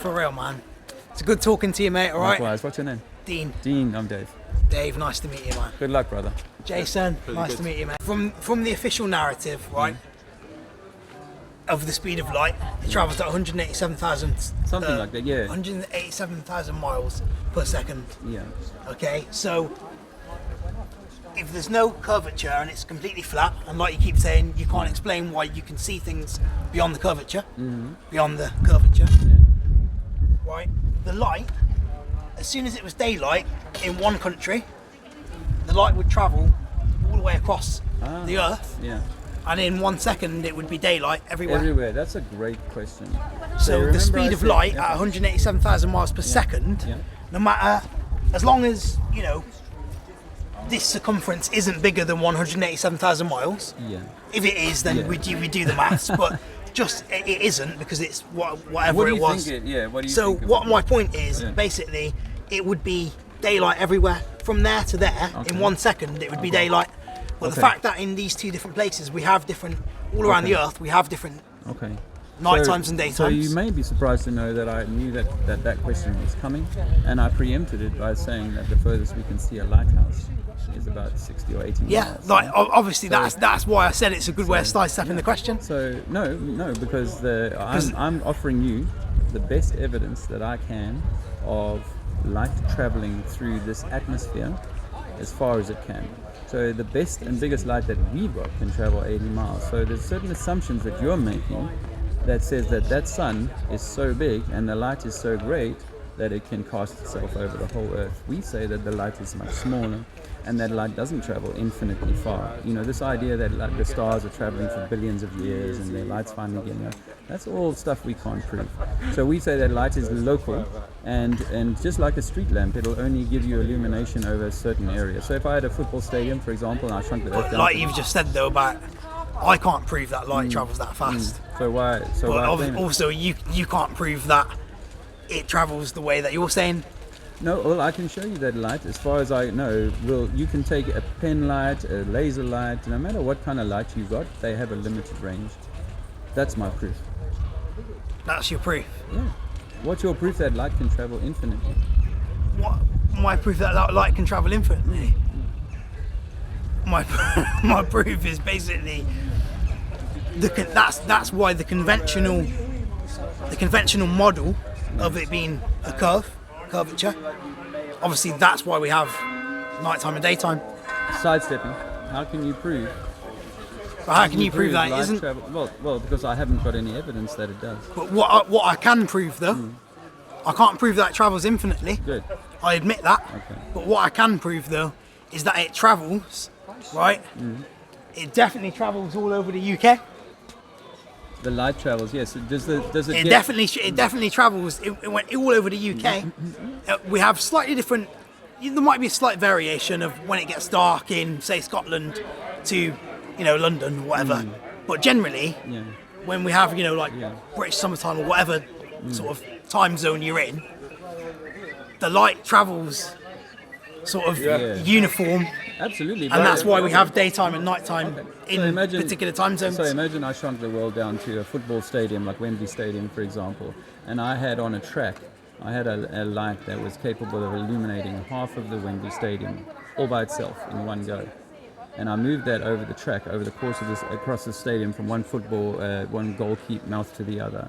For real, man. It's good talking to you, mate, all right? Likewise. What's your name? Dean. Dean, I'm Dave. Dave, nice to meet you, man. Good luck, brother. Jason, nice to meet you, man. From the official narrative, right, of the speed of light, it travels at 187,000... Something like that, yeah. 187,000 miles per second. Yeah. Okay, so if there's no curvature and it's completely flat, and like you keep saying, you can't explain why you can see things beyond the curvature, right? The light, as soon as it was daylight in one country, the light would travel all the way across the Earth, and in 1 second it would be daylight everywhere. Everywhere, that's a great question. So the speed of light at 187,000 miles per second, no matter, as long as, you know, this circumference isn't bigger than 187,000 miles. If it is, then we do the maths, but just it isn't, because it's whatever it was. So what my point is, basically, it would be daylight everywhere. From there to there, in 1 second, it would be daylight. But the fact that in these two different places, we have different, all around the Earth, we have different night times and daytimes. So you may be surprised to know that I knew that question was coming, and I preempted it by saying that the furthest we can see a lighthouse is about 60 or 80 miles. Like obviously that's why I said it's a good way of sidestepping the question. So no, because I'm offering you the best evidence that I can of light traveling through this atmosphere as far as it can. So the best and biggest light that we've got can travel 80 miles. So there's certain assumptions that you're making that says that sun is so big and the light is so great that it can cast itself over the whole Earth. We say that the light is much smaller, and that light doesn't travel infinitely far. You know, this idea that like, the stars are traveling for billions of years and their light's finally getting up, that's all stuff we can't prove. So we say that light is local, and just like a street lamp, it'll only give you illumination over a certain area. So if I had a football stadium, for example, and I shrunk the Earth down... Like you've just said, though, about I can't prove that light travels that fast. So why... also, you can't prove that it travels the way that you're saying. No, well, I can show you that light. As far as I know, you can take a pen light, a laser light, no matter what kind of light you've got, they have a limited range. That's my proof. That's your proof? Yeah. What's your proof that light can travel infinitely? What? My proof that light can travel infinitely? My proof is basically that's why the conventional model of it being a curvature. Obviously, that's why we have nighttime and daytime. Sidestepping. How can you prove? But how can you prove that it isn't? Well, because I haven't got any evidence that it does. But what I can prove, though, I can't prove that it travels infinitely. Good. I admit that. Okay. But what I can prove, though, is that it travels, right? It definitely travels all over the UK. The light travels, yes. Does it? It definitely travels. It went all over the UK. We have slightly different. There might be a slight variation of when it gets dark in, say, Scotland to, London or whatever. But generally, when we have, British summertime or whatever sort of time zone you're in, the light travels sort of uniform. Absolutely. And that's why we have daytime and nighttime in particular time zones. So imagine I shrunk the world down to a football stadium like Wembley Stadium, for example, and I had on a track, I had a light that was capable of illuminating half of the Wembley Stadium all by itself in one go. And I moved that over the track, over the course of across the stadium from one one goalkeeper mouth to the other.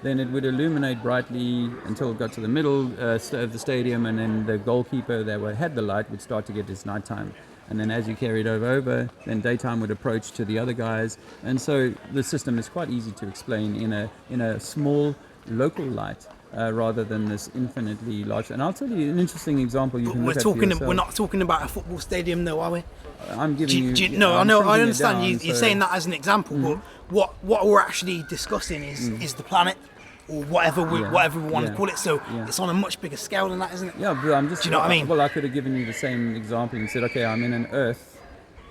Then it would illuminate brightly until it got to the middle of the stadium, and then the goalkeeper that had the light would start to get his nighttime. And then as you carried over, then daytime would approach to the other guys. And so the system is quite easy to explain in a small local light rather than this infinitely large. And I'll tell you an interesting example you can look at for yourself. We're not talking about a football stadium, though, are we? I'm giving you... No, I understand you're saying that as an example, but what we're actually discussing is the planet, or whatever we want to call it. So it's on a much bigger scale than that, isn't it? Yeah, but I'm just... Do you know what I mean? Well, I could have given you the same example and said, okay, I'm in an Earth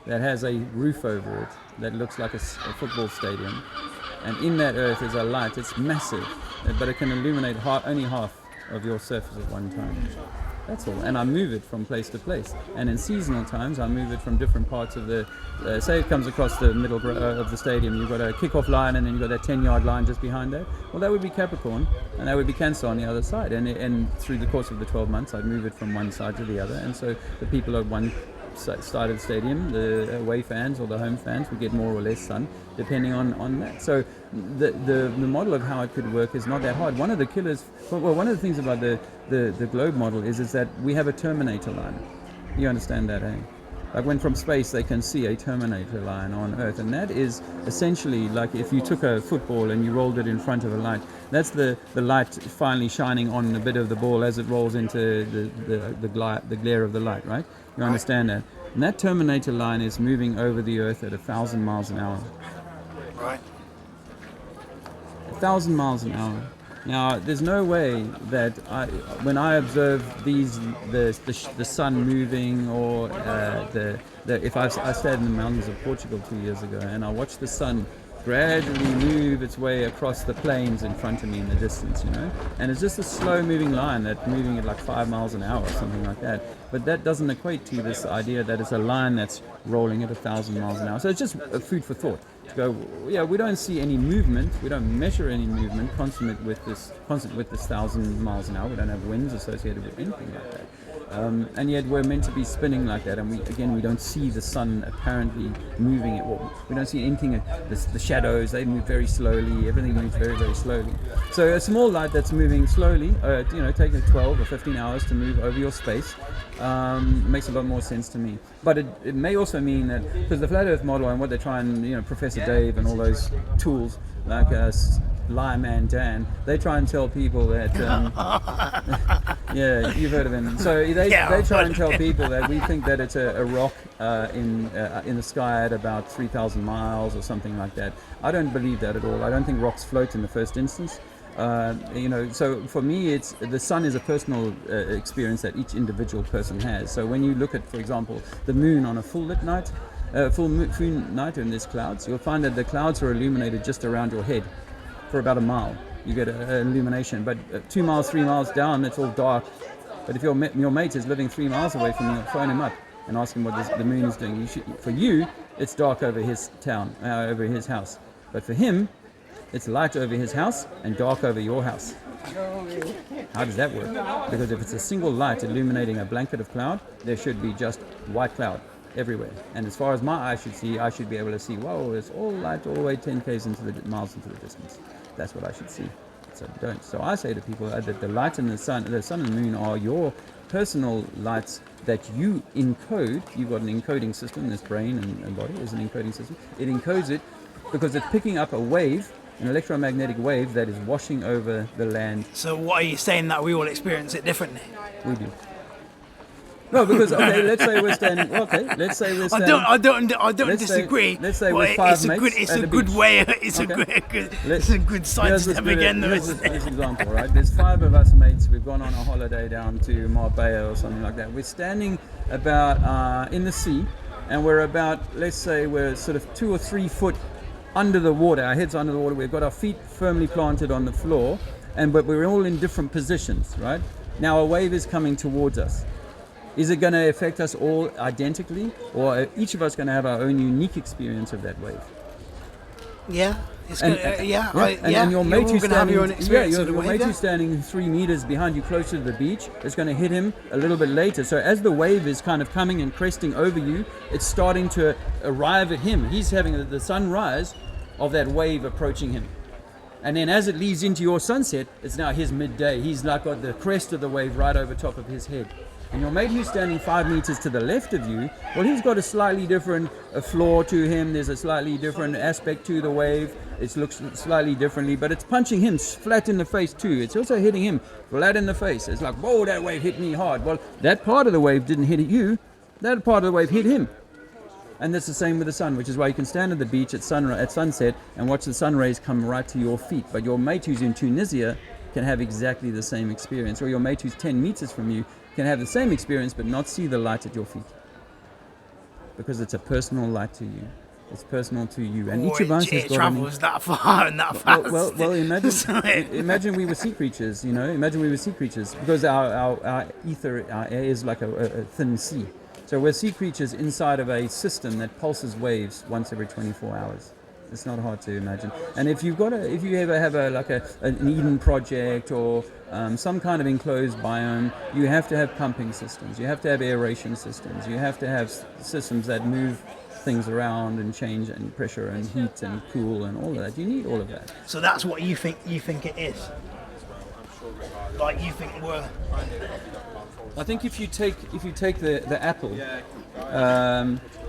that has a roof over it that looks like a football stadium, and in that Earth is a light. It's massive, but it can illuminate only half of your surface at one time. That's all. And I move it from place to place. And in seasonal times, I move it from different parts of the, say it comes across the middle of the stadium, you've got a kickoff line and then you've got that 10-yard line just behind that. Well, that would be Capricorn and that would be Cancer on the other side. And through the course of the 12 months, I'd move it from one side to the other. And so the people at one side of the stadium, the away fans or the home fans, would get more or less sun depending on that. So the model of how it could work is not that hard. One of the killers, well, one of the things about the globe model is that we have a terminator line. You understand that, eh? Like when from space they can see a terminator line on Earth, and that is essentially like if you took a football and you rolled it in front of a light, that's the light finally shining on a bit of the ball as it rolls into the glare of the light, right? You understand that? And that terminator line is moving over the Earth at 1,000 miles an hour. Right. 1,000 miles an hour. Now, there's no way that when I observe the sun moving, or if I stayed in the mountains of Portugal 2 years ago, and I watched the sun gradually move its way across the plains in front of me in the distance, and it's just a slow moving line that's moving at like 5 miles an hour or something like that. But that doesn't equate to this idea that it's a line that's rolling at 1,000 miles an hour. So it's just a food for thought. To go, yeah, we don't see any movement, we don't measure any movement constant with this 1,000 miles an hour. We don't have winds associated with anything like that. And yet we're meant to be spinning like that, and we don't see the sun apparently moving it. Well, we don't see anything. The shadows, they move very slowly. Everything moves very, very slowly. So a small light that's moving slowly, taking 12 or 15 hours to move over your space, makes a lot more sense to me. But it may also mean that, because the flat Earth model and what they're trying, Professor Dave and all those tools like Lyman Dan, they try and tell people that yeah, you've heard of him. So they try and tell people that we think that it's a rock in the sky at about 3,000 miles or something like that. I don't believe that at all. I don't think rocks float in the first instance. So for me, the sun is a personal experience that each individual person has. So when you look at, for example, the moon on a full moon night and there's clouds, you'll find that the clouds are illuminated just around your head for about a mile. You get an illumination, but 2 miles, 3 miles down, it's all dark. But if your mate is living 3 miles away from you, phone him up and ask him what the moon is doing. For you, it's dark over his town, over his house. But for him, it's light over his house and dark over your house. How does that work? Because if it's a single light illuminating a blanket of cloud, there should be just white cloud everywhere. And as far as my eye should see, I should be able to see, whoa, it's all light all the way 10 k's miles into the distance. That's what I should see. So don't. So I say to people that the light and the sun and the moon are your personal lights that you encode. You've got an encoding system. This brain and body is an encoding system. It encodes it because it's picking up a wave, an electromagnetic wave that is washing over the land. So what are you saying, that we all experience it differently? We do. No, because let's say we're standing. I don't disagree. Let's say we're five mates. It's a good way. It's a good sidestep again, though. Here's this example, right? There's 5 of us mates. We've gone on a holiday down to Marbella or something like that. We're standing about in the sea, and we're about, let's say, we're sort of 2 or 3 foot under the water. Our heads under the water. We've got our feet firmly planted on the floor, but we're all in different positions, right? Now a wave is coming towards us. Is it going to affect us all identically, or are each of us going to have our own unique experience of that wave? Yeah, and your mate who's standing 3 meters behind you, closer to the beach, is going to hit him a little bit later. So as the wave is kind of coming and cresting over you, it's starting to arrive at him. He's having the sunrise of that wave approaching him. And then as it leads into your sunset, it's now his midday. He's like got the crest of the wave right over top of his head. And your mate who's standing 5 meters to the left of you, well, he's got a slightly different floor to him. There's a slightly different aspect to the wave. It looks slightly differently, but it's punching him flat in the face too. It's also hitting him flat in the face. It's like, whoa, that wave hit me hard. Well, that part of the wave didn't hit you. That part of the wave hit him. And that's the same with the sun, which is why you can stand at the beach at sunset and watch the sun rays come right to your feet. But your mate who's in Tunisia can have exactly the same experience, or your mate who's 10 meters from you can have the same experience but not see the light at your feet, because it's a personal light to you. It's personal to you, and each of us has it got travels that far and that fast. Well, imagine we were sea creatures. Imagine we were sea creatures, because our ether, our air is like a thin sea. So we're sea creatures inside of a system that pulses waves once every 24 hours. It's not hard to imagine. And if you ever have an Eden project or some kind of enclosed biome, you have to have pumping systems. You have to have aeration systems. You have to have systems that move things around and change and pressure and heat and cool and all of that. You need all of that. So that's what you think it is. Like you think we're. I think if you take the apple,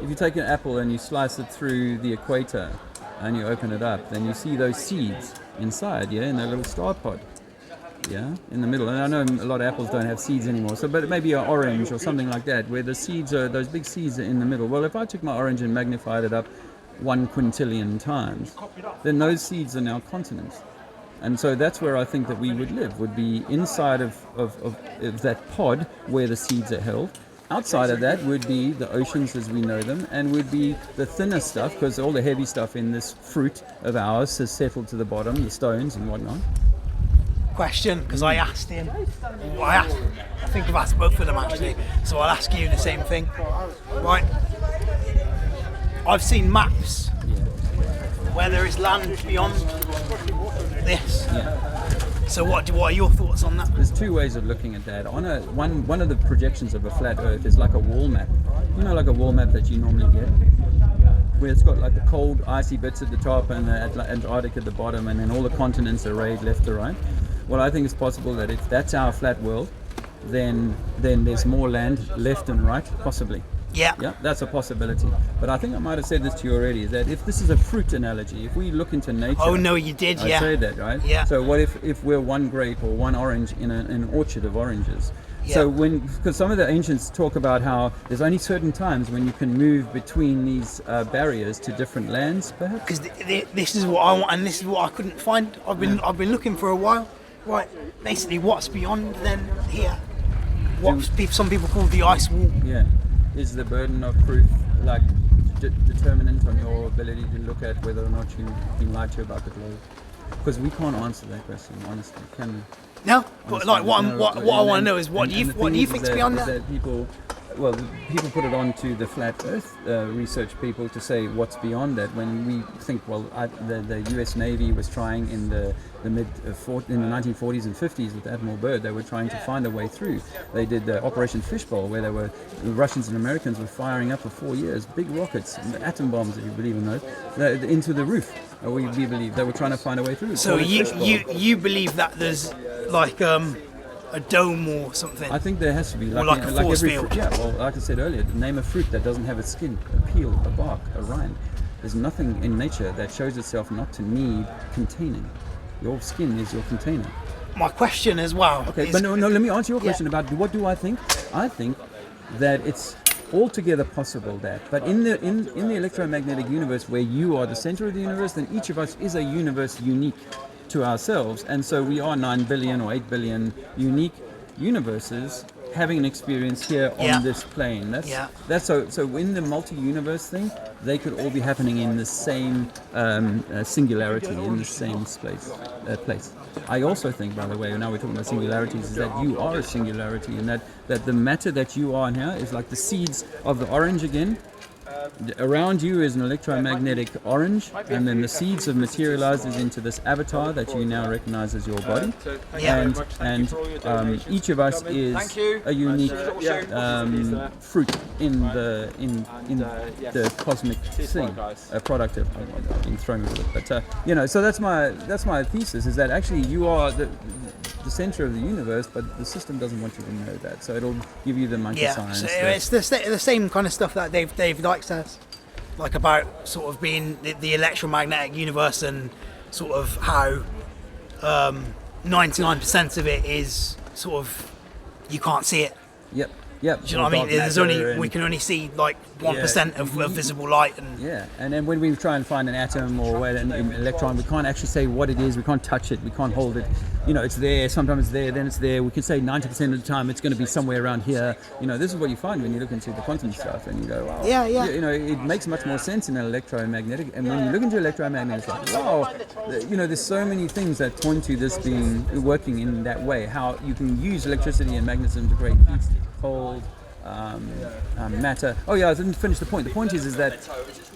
if you take an apple and you slice it through the equator and you open it up, then you see those seeds inside, in a little star pod, in the middle. And I know a lot of apples don't have seeds anymore, but it may be an orange or something like that, where the seeds are, those big seeds are in the middle. Well, if I took my orange and magnified it up 1 quintillion times, then those seeds are now continents. And so that's where I think that we would live, would be inside of that pod where the seeds are held. Outside of that would be the oceans as we know them, and would be the thinner stuff, because all the heavy stuff in this fruit of ours has settled to the bottom, the stones and whatnot. Question, because I asked him. I think I've asked both of them actually, so I'll ask you the same thing. Right. I've seen maps where there is land beyond this. So what are your thoughts on that? There's two ways of looking at that. One of the projections of a flat Earth is like a wall map. Like a wall map that you normally get, where it's got like the cold, icy bits at the top and the Antarctic at the bottom, and then all the continents arrayed left to right. Well, I think it's possible that if that's our flat world, then there's more land left and right, possibly. Yeah, that's a possibility. But I think I might have said this to you already, is that if this is a fruit analogy, if we look into nature... Oh, no, you did, I said that, right? Yeah. So what if we're one grape or one orange in an orchard of oranges? Yeah. So because some of the ancients talk about how there's only certain times when you can move between these barriers to different lands, perhaps? Because this is what I want, and this is what I couldn't find. I've been looking for a while. Right, basically what's beyond then here? What some people call the ice wall. Yeah. Is the burden of proof like determinant on your ability to look at whether or not you've been lied to about the globe? Because we can't answer that question, honestly, can we? No, but like what I want to know is what do you think's beyond that? People put it on to the flat Earth research people to say what's beyond that. When we think, the U.S. Navy was trying in the 1940s and 50s with Admiral Byrd, they were trying to find a way through. They did the Operation Fishbowl, where the Russians and Americans were firing up for 4 years big rockets, atom bombs, if you believe in those, into the roof. We believe they were trying to find a way through. So you believe that there's like a dome or something? I think there has to be, like a force field. Like I said earlier, name a fruit that doesn't have a skin, a peel, a bark, a rind. There's nothing in nature that shows itself not to need containing. Your skin is your container. My question as well. Okay, but no, let me answer your question about what do I think. I think that it's altogether possible but in the electromagnetic universe, where you are the center of the universe, then each of us is a universe unique to ourselves, and so we are 9 billion or 8 billion unique universes having an experience here on this plane. That's so in the multi-universe thing, they could all be happening in the same singularity, in the same place. I also think, by the way, now we're talking about singularities, is that you are a singularity, and that the matter that you are now is like the seeds of the orange again. Around you is an electromagnetic orange, and then the seeds have materialized into this avatar that you now recognize as your body. And each of us is a unique fruit in the cosmic thing, a product of being thrown with it. But so that's my thesis, is that actually you are the center of the universe, but the system doesn't want you to know that, so it'll give you the monkey science. So it's the same kind of stuff that Dave Dyke says, like about sort of being the electromagnetic universe, and sort of how 99% of it is sort of you can't see it. Yep. Yeah, do you know what I mean? There's we can only see like 1% of visible light, and and then when we try and find an atom or an electron, we can't actually say what it is. We can't touch it. We can't hold it. You know, it's there. Sometimes it's there. Then it's there. We can say 90% of the time it's going to be somewhere around here. You know, this is what you find when you look into the quantum stuff, and you go, wow. You know, it makes much more sense in an electromagnetic. And when you look into electromagnetic, it's like, wow. You know, there's so many things that point to this being working in that way. How you can use electricity and magnetism to create heat, cold, matter. Oh yeah, I didn't finish the point. The point is that,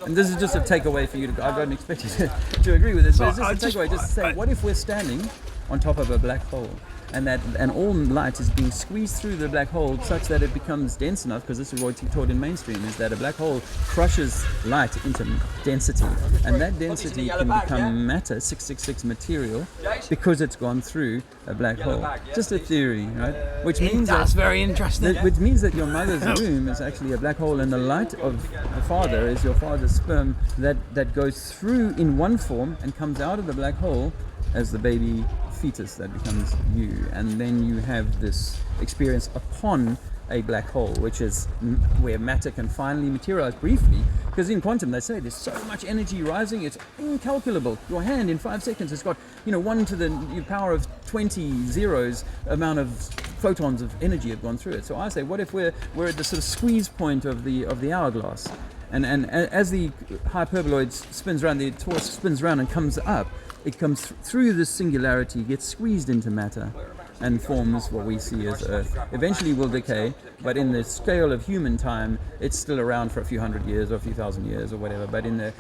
and this is just a takeaway for you to. I don't expect you to agree with this, but it's just a takeaway. Just to say, what if we're standing on top of a black hole, and all light is being squeezed through the black hole such that it becomes dense enough, because this is what taught in mainstream, is that a black hole crushes light into density, and that density can become matter, 666 material, because it's gone through a black hole. Just a theory, right? Which means that's very interesting. Which means that your mother's womb is actually a black hole, and the light of the father is your father's sperm that goes through in one form and comes out of the black hole as the baby fetus that becomes you, and then you have this experience upon a black hole, which is where matter can finally materialize briefly, because in quantum they say there's so much energy rising, it's incalculable. Your hand in 5 seconds has got 1 to the power of 20 zeros amount of photons of energy have gone through it. So I say, what if we're at the sort of squeeze point of the hourglass, and as the hyperboloid spins around, the torus spins around and comes up, it comes through this singularity, gets squeezed into matter, and forms what we see as Earth. Eventually will decay, but in the scale of human time, it's still around for a few hundred years or a few thousand years or whatever. But in the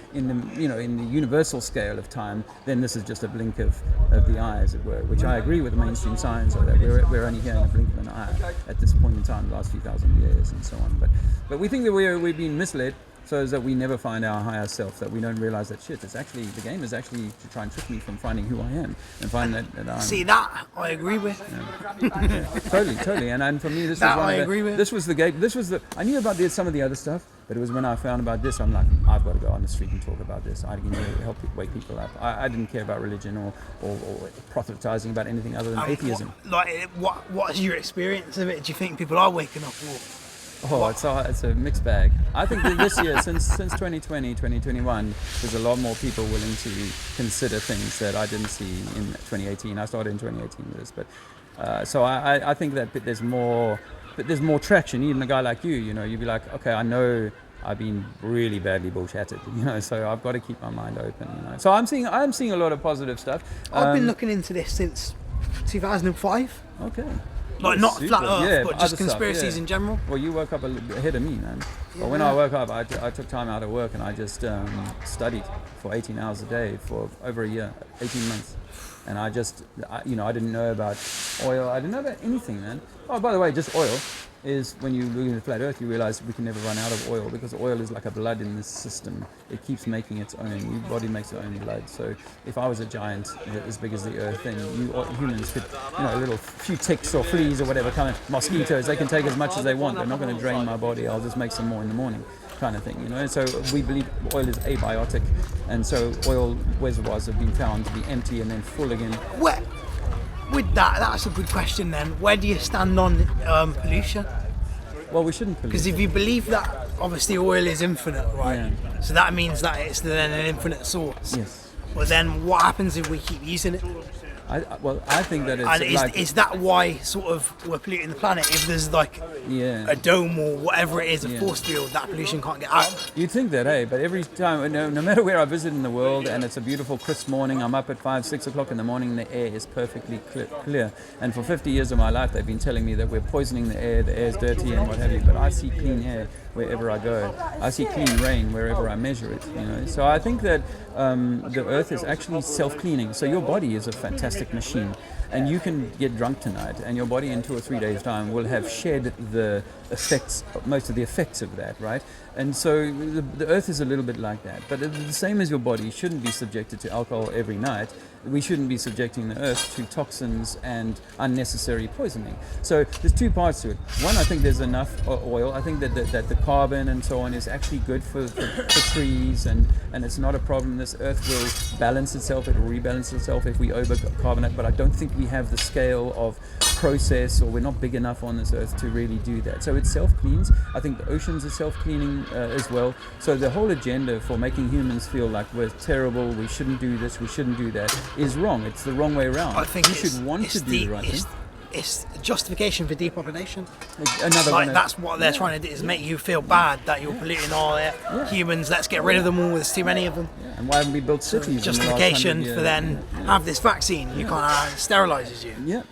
universal scale of time, then this is just a blink of the eye, as it were. Which I agree with the mainstream science, or that we're only here in a blink of an eye at this point in time, the last few thousand years and so on. But we think that we've been misled. So is that we never find our higher self, that we don't realize that it's actually, the game is actually to try and trick me from finding who I am and find that I'm... See, that I agree with. Yeah. Totally. And for me, this that was I agree with. This was the game. I knew about some of the other stuff, but it was when I found about this, I'm like, I've got to go on the street and talk about this. I can help wake people up. I didn't care about religion or proselytizing about anything other than atheism. What is your experience of it? Do you think people are waking up? It's a mixed bag. I think that this year, since 2020, 2021, there's a lot more people willing to consider things that I didn't see in 2018. I started in 2018 with this, but so I think that there's more traction. Even a guy like you, you'd be like, okay, I know I've been really badly bullshitted, so I've got to keep my mind open. So I'm seeing a lot of positive stuff. I've been looking into this since 2005. Okay. Like not super. Flat Earth, but just other conspiracies stuff, in general. Well, you woke up a little bit ahead of me, man. But when I woke up, I took time out of work and I just studied for 18 hours a day for over a year, 18 months. And I didn't know about oil. I didn't know about anything, man. Oh, by the way, just oil is, when you look at Flat Earth, you realize we can never run out of oil, because oil is like a blood in this system. It keeps making its own. Your body makes its own blood. So if I was a giant as big as the Earth, then humans could, a little few ticks or fleas or whatever, kind of mosquitoes, they can take as much as they want. They're not going to drain my body. I'll just make some more in the morning, kind of thing. So we believe oil is abiotic, and so oil reservoirs have been found to be empty and then full again. With that's a good question then. Where do you stand on pollution? Well, we shouldn't pollute. Because if you believe that, obviously oil is infinite, right? Yeah. So that means that it's then an infinite source. Yes. But then what happens if we keep using it? I think that it's and is that why sort of we're polluting the planet? If there's like a dome or whatever it is, a force field, that pollution can't get out. You'd think that, but every time, no matter where I visit in the world, and it's a beautiful crisp morning, I'm up at 5, 6 o'clock in the morning, the air is perfectly clear. And for 50 years of my life, they've been telling me that we're poisoning the air's dirty and what have you, but I see clean air wherever I go. I see clean rain wherever I measure it, So I think that the earth is actually self-cleaning. So your body is a fantastic machine, and you can get drunk tonight, and your body in 2 or 3 days' time will have shed most of the effects of that, right? And so the earth is a little bit like that. But the same as your body shouldn't be subjected to alcohol every night, we shouldn't be subjecting the earth to toxins and unnecessary poisoning. So there's two parts to it. One, I think there's enough oil. I think that the carbon and so on is actually good for trees, and it's not a problem. This earth will balance itself, it will rebalance itself if we overcarbonate, but I don't think we have the scale of process, or we're not big enough on this earth to really do that. So it self-cleans. I think the oceans are self-cleaning as well. So the whole agenda for making humans feel like we're terrible, we shouldn't do this, we shouldn't do that, is wrong. It's the wrong way around. I think you should want to do the right thing. It's justification for depopulation. Another one. That's what they're trying to do, is make you feel bad that you're polluting all the humans. Let's get rid of them all. There's too many of them. Yeah. And why haven't we built cities? Justification for then have this vaccine. You can't sterilises you. Yeah,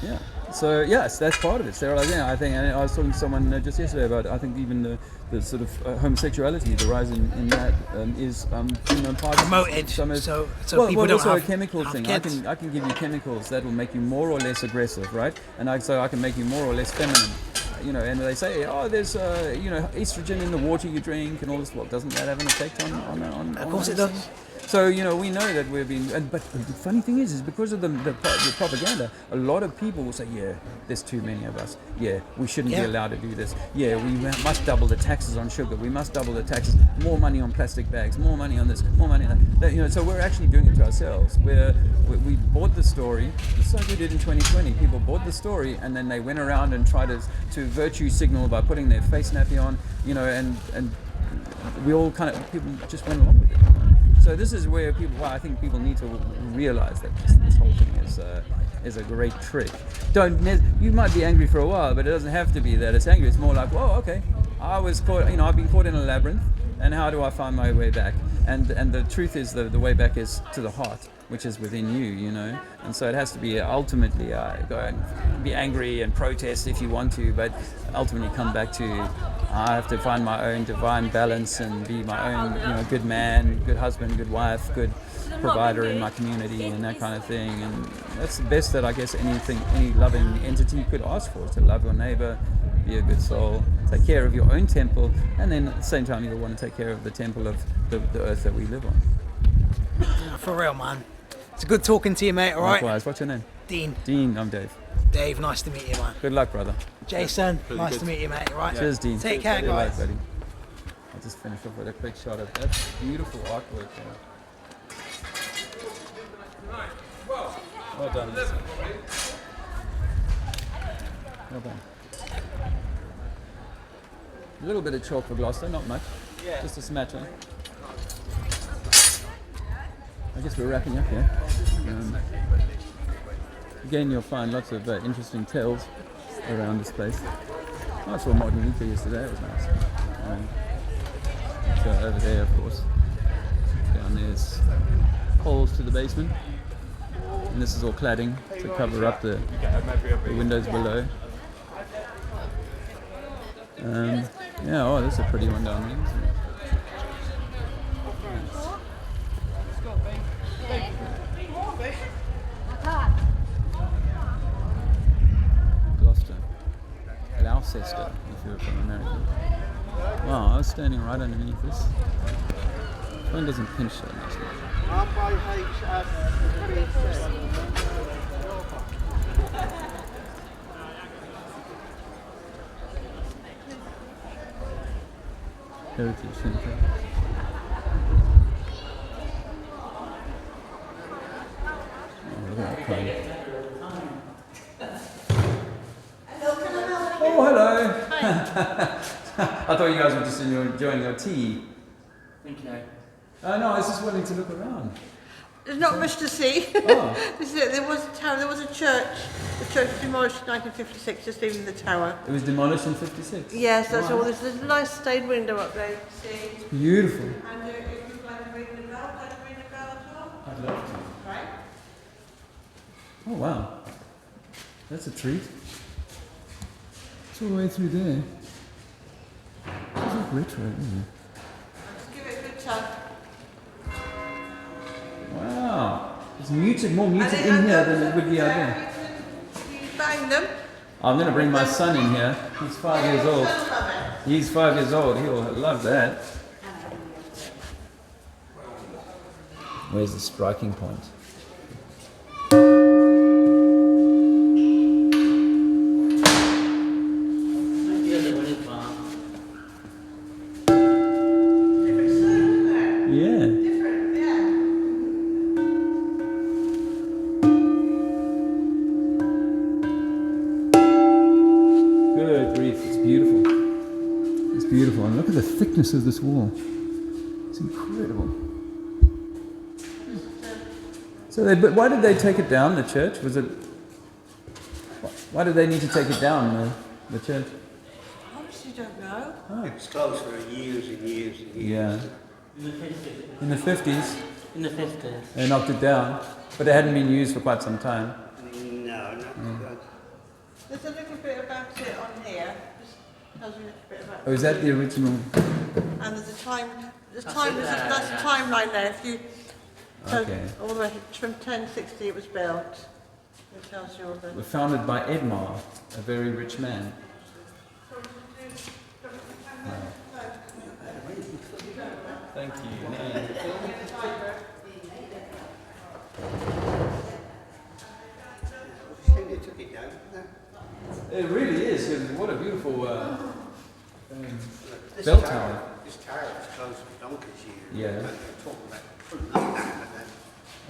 yeah. So yes, that's part of it. Sterilizing, I think. And I was talking to someone just yesterday about. I think even the sort of homosexuality, the rise in that is part promoted. So people don't also have, a chemical thing. Kids. I can give you chemicals that will make you more or less aggressive, right? And so I can make you more or less feminine. And they say, there's estrogen in the water you drink and all this. Well, doesn't that have an effect on Of course it does. So, we know that we're being... But the funny thing is because of the propaganda, a lot of people will say, there's too many of us. Yeah, we shouldn't be allowed to do this. Yeah, we must double the taxes on sugar. We must double the taxes. More money on plastic bags. More money on this. More money on that. So we're actually doing it to ourselves. We bought the story, just like we did in 2020. People bought the story and then they went around and tried to virtue signal by putting their face nappy on, and we all people just went along with it. So this is where I think people need to realize that this whole thing is a great trick. You might be angry for a while, but it doesn't have to be that it's angry. It's more like, okay, I was caught. I've been caught in a labyrinth, and how do I find my way back? And the truth is, the way back is to the heart, which is within you, And so it has to be ultimately go and be angry and protest if you want to, but ultimately come back to. I have to find my own divine balance and be my own, good man, good husband, good wife, good provider in my community and that kind of thing. And that's the best that I guess any loving entity could ask for, to love your neighbor, be a good soul, take care of your own temple, and then at the same time you'll want to take care of the temple of the earth that we live on. For real, man. It's good talking to you, mate, all right? Likewise. What's your name? Dean. Dean, I'm Dave. Dave, nice to meet you, man. Good luck, brother. Jason, nice to meet you, mate. Right. Cheers, Dean. Take care, guys. Buddy. I'll just finish off with a quick shot of that beautiful artwork there. Well done. Well done. A little bit of chalk for Gloucester, not much. Yeah. Just a smattering. I guess we're wrapping up here. Again, you'll find lots of interesting tales around this place. I saw Modern Luther yesterday, it was nice. So over there, of course, down there's holes to the basement, and this is all cladding to cover up the windows below. This is a pretty one down there, isn't it? Gloucester, if you're from America. Wow, I was standing right underneath this. Phone doesn't pinch so much. Heritage Centre. Oh, look at that plane. Oh, hello. I thought you guys were just enjoying your tea. Thank you. No, I was just wanting to look around. There's not much to see. Oh. This is it. There was a tower. There was a church. The church was demolished in 1956, just leaving the tower. It was demolished in 56? Yes, that's all. There's a nice stained window up there, you can see. It's beautiful. And if you'd like to ring the bell, at all? I'd love to. Right. Oh, wow. That's a treat. It's all the way through there. It's like retro, isn't it? Just give it a good tug. Wow. It's muted, more muted in here than it would be out there. You bang them. I'm going to bring my son in here. He's 5 years old. He's 5 years old. He'll love that. Where's the striking point? grief, it's beautiful. It's beautiful, and look at the thickness of this wall. It's incredible. So, but why did they take it down? The church was it? Why did they need to take it down? The church? Honestly, don't know. Oh. It was closed for years and years and years. Yeah. In the 50s. In the 50s. They knocked it down, but it hadn't been used for quite some time. No, no. There's a little bit about it on here. Just tells you a little bit about Oh, is that the original? And there's a time. That's a timeline there. If you Okay. all the way from 1060 it was built. It tells you all the. Were founded by Edmar, a very rich man. Thank you. Shame they took it down. It really is. What a beautiful This bell tower. This tower was closed for donkey's years. Yeah. And they were talking about putting that down, but then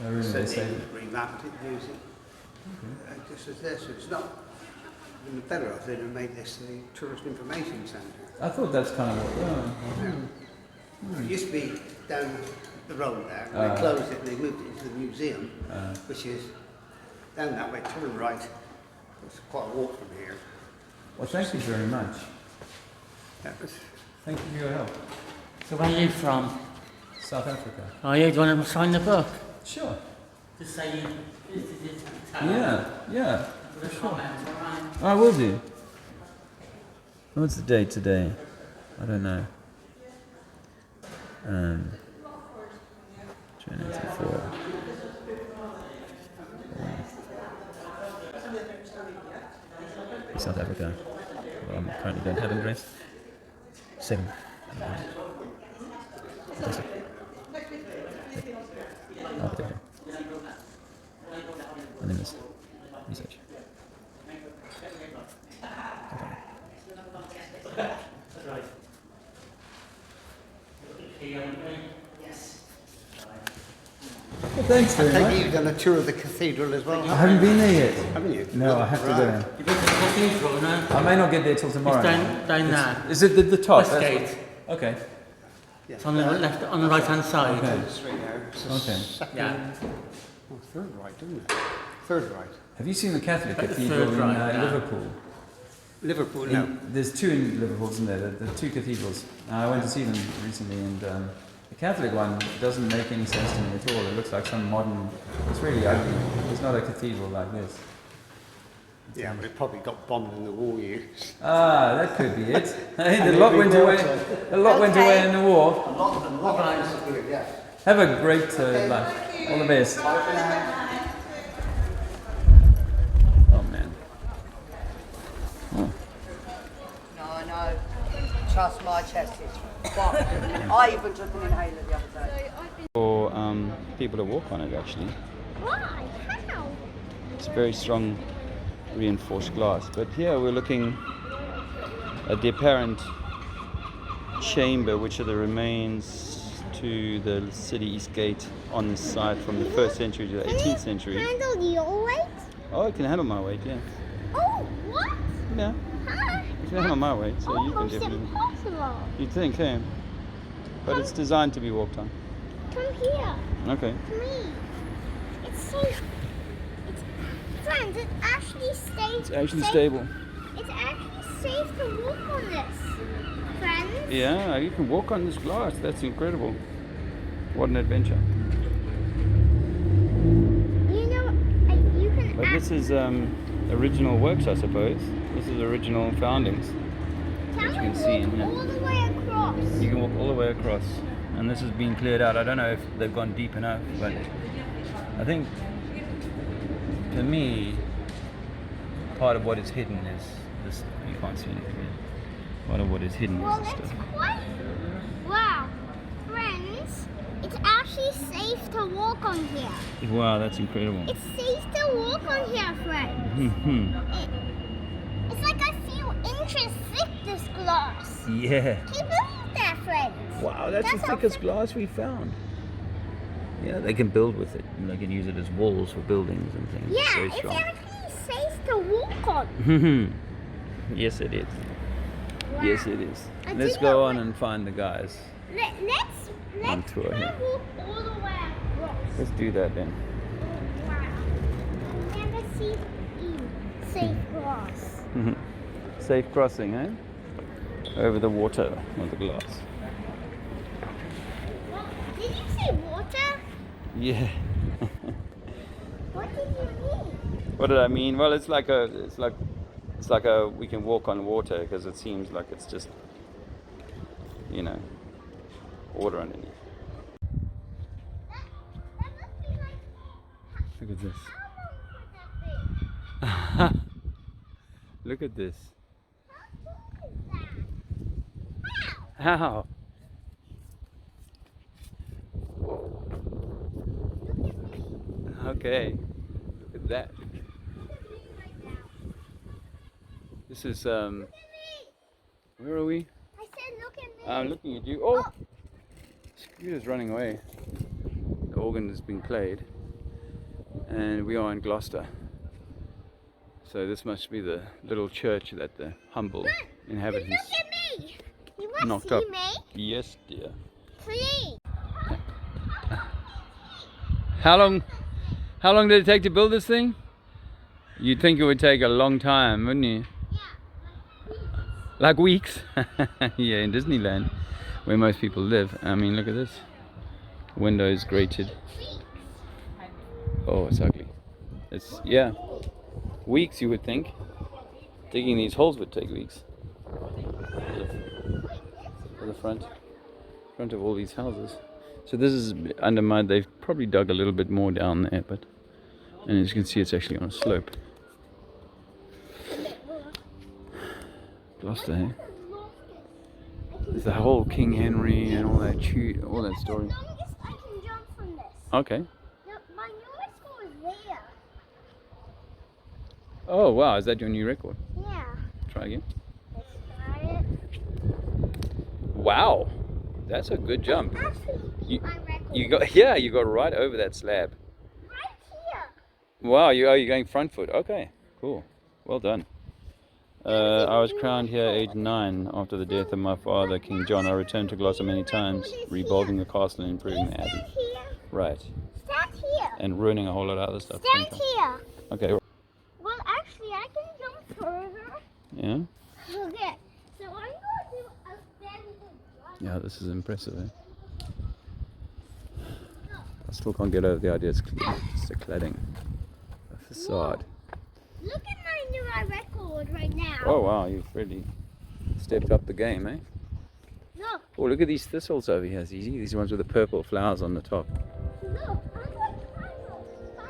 Oh, really? They said say. they revamped it, use it. This was there, so it's not. Been better off they'd have made this the tourist information centre. I thought that's kind of what. It used to be down the road there, and they closed it and they moved it into the museum, which is down that way, turn right. It's quite a walk from here. Well, thank you very much. That was, Thank you for your help. So where are you from? South Africa. Oh, yeah, do you want to sign the book? Sure. Just say this is Yeah. Put a comment, alright? I will do. What's the date today? I don't know. June 84. South Africa. Well, I currently don't have an address. 7. Oh, there. And then this research. Well, thanks very I much. think you've done a tour of the cathedral as well, I haven't been there yet. haven't you? No, I have to go there. You've been to the cathedral, no? I may not get there till tomorrow. It's down there. Is it the top? West That's gate. what- Okay. It's on the left, on the right hand side. Okay. Straight there. It's the Okay. second- Yeah. Oh, third right, isn't it? Third right. Have you seen the Catholic At the Cathedral third in right, yeah. Liverpool? Liverpool, no. There's two in Liverpool, isn't there? The two cathedrals. I went to see them recently, and the Catholic one doesn't make any sense to me at all. It looks like some modern. It's really ugly. It's not a cathedral like this. Yeah, but it probably got bombed in the war years. Ah, that could be it. Hey, the lot went away. The lot went away in the war. A lot of them, yeah. Have a great life. All the best. Oh man. Oh. No, trust my chest itch. But I even took an inhaler the other day. For people to walk on it actually. Why? How? It's very strong reinforced glass. But here we're looking at the apparent chamber, which are the remains to the city east gate on this side from the 1st century to the 18th century. Handle your weight? Oh, it can handle my weight, yeah. Oh, what? Yeah, Huh? it can handle my weight, so you can Almost definitely... impossible. You'd think, eh? But it's designed to be walked on. Come here. Okay. To me. It's safe. Friends, it actually stays. It's actually stable. It's actually safe to walk on this. Friends. Yeah, you can walk on this glass. That's incredible. What an adventure. You know, you can. But this is original works, I suppose. This is original foundings. Can you we can see in walk here. all the way across? You can walk all the way across, and this has been cleared out. I don't know if they've gone deep enough, but I think, to me, part of what is hidden is this. You can't see anything here. Part of what is hidden Well, is this it's stuff. quite. Wow, friends, it's actually safe to walk on here. Wow, that's incredible. It's safe to walk on here, friends. It's like a few inches thick, this glass. Yeah. Can you believe that, friends? Wow, that's the how thickest glass we found. Yeah, they can build with it, and they can use it as walls for buildings and things. Yeah, Very it's strong. actually safe to walk on. Yes, it is. Yes, it is. I Let's did go not on wa- and find the guys. Let's On tour here. walk all the way across. Let's do that then. Wow. Never seen safe grass. Safe crossing, eh? Over the water or the glass. Did you say water? Yeah. What did you mean? What did I mean? Well, it's like we can walk on water because it seems like it's just, you know, water underneath. That must be like, Look at this. how long could that be? Look at this. How tall is that? Wow. How? Okay. Look at that. This is where are we? I said look at me. I'm looking at you. Oh! Scooter's running away. The organ has been played. And we are in Gloucester. So this must be the little church that the humble inhabitants Look at me. You want knocked to up. see me? Yes, dear. Please. How long did it take to build this thing? You'd think it would take a long time, wouldn't you? Yeah. Like weeks. Yeah, in Disneyland, where most people live. I mean, look at this. Windows grated. Oh, it's ugly. It's, yeah, weeks you would think. Digging these holes would take weeks. For the front of all these houses. So this is under mud. They've probably dug a little bit more down there, but, and as you can see, it's actually on a slope. Gloucester, eh? There's the whole King Henry and all that all that story. The longest I can jump from this. Okay. My newest goal is there. Oh wow, is that your new record? Yeah. Try again. Let's try it. Wow, that's a good jump. Actually beat my record. You got right over that slab. Right here. Wow, you're going front foot. Okay, cool. Well done. I was crowned here aged 9 after the death of my father, King John. I returned to Gloucester many times, rebuilding the castle and improving the abbey. Stand here. Right. Stand here. And ruining a whole lot of other stuff. Stand here. Okay. Well, actually, I can jump further. Yeah. Okay. So I'm going to do a very good jump. Yeah, this is impressive, eh? I still can't get over the idea it's a cladding. A facade. Look at my new record right now. Oh wow, you've really stepped up the game, eh? Look, Oh, look at these thistles over here, Zizi. These ones with the purple flowers on the top. look. I'm going to climb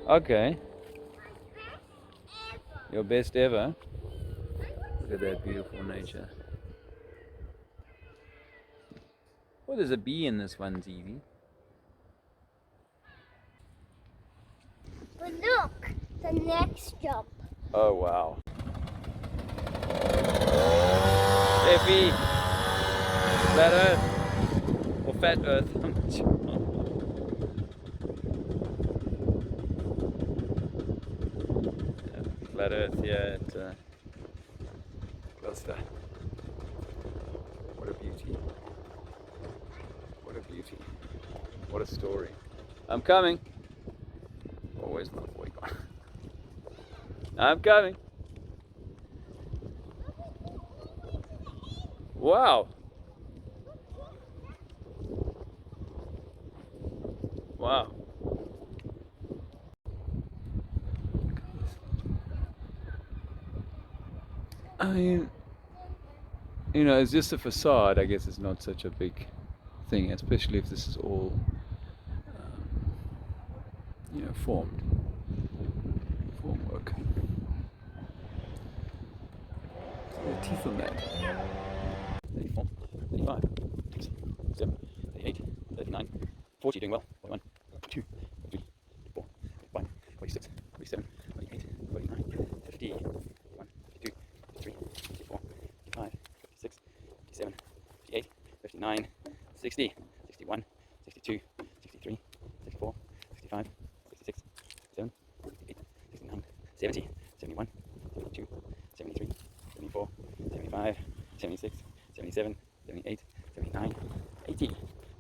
my Okay, best ever. your best ever. Look at that beautiful nature. Oh, there's a bee in this one, Zizi. But look, the next jump. Oh wow. Steffi! Flat Earth. Or Fat Earth. Flat Earth here at Gloucester. What a beauty. What a beauty. What a story. I'm coming. Always my boy gone. I'm coming. Wow. Wow. I mean, you know, it's just a facade. I guess it's not such a big thing, especially if this is all, you know, form work. The teeth on that. 34, 35, 37, 38, 39, 40, doing well. 41, 42, 43, 44, 45, 46, 47, 48, 49, 50, 51, 52, 53, 54, 55, 56, 57, 58, 59, 60, 61, 62, 63, 64, 65, 66, 67, 68, 69, 70, 71, 72, 73, 75, 76, 77, 78, 79, 80,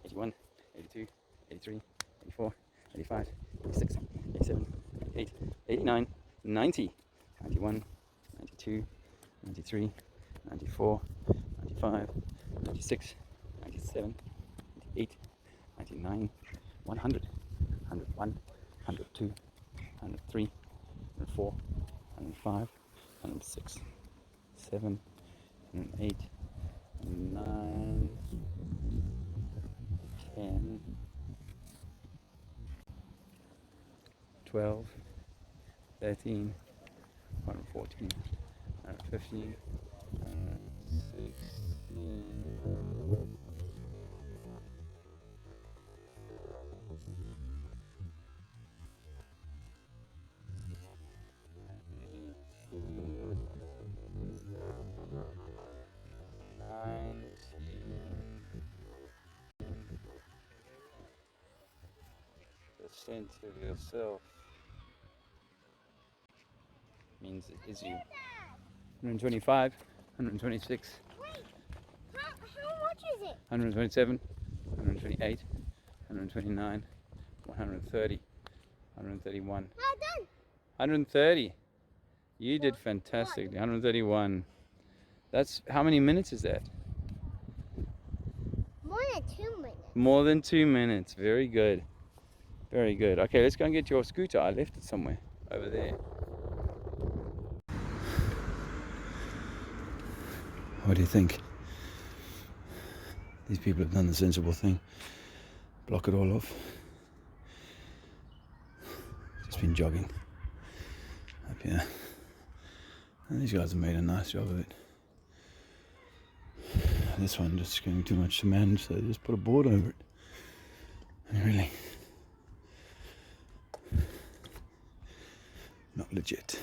81, 82, 83, 84, 85, 86, 87, 88, 89, 90, 91, 92, 93, 94, 95, 96, 97, 98, 99, 100, 101, 102, 103, 104, 105, 106, 7, 8, 9, 10, 12, 13, 114, 115, 116. The sense of yourself means it is you. 125, 126, Wait, how much is it? 127, 128, 129, 130, 131, Well done. 130. You did fantastically. 131. That's how many minutes is that? More than 2 minutes. More than 2 minutes. Very good. Very good. Okay, let's go and get your scooter. I left it somewhere over there. What do you think? These people have done the sensible thing. Block it all off. Just been jogging up here. And these guys have made a nice job of it. This one just getting too much to manage, so they just put a board over it. And really, not legit.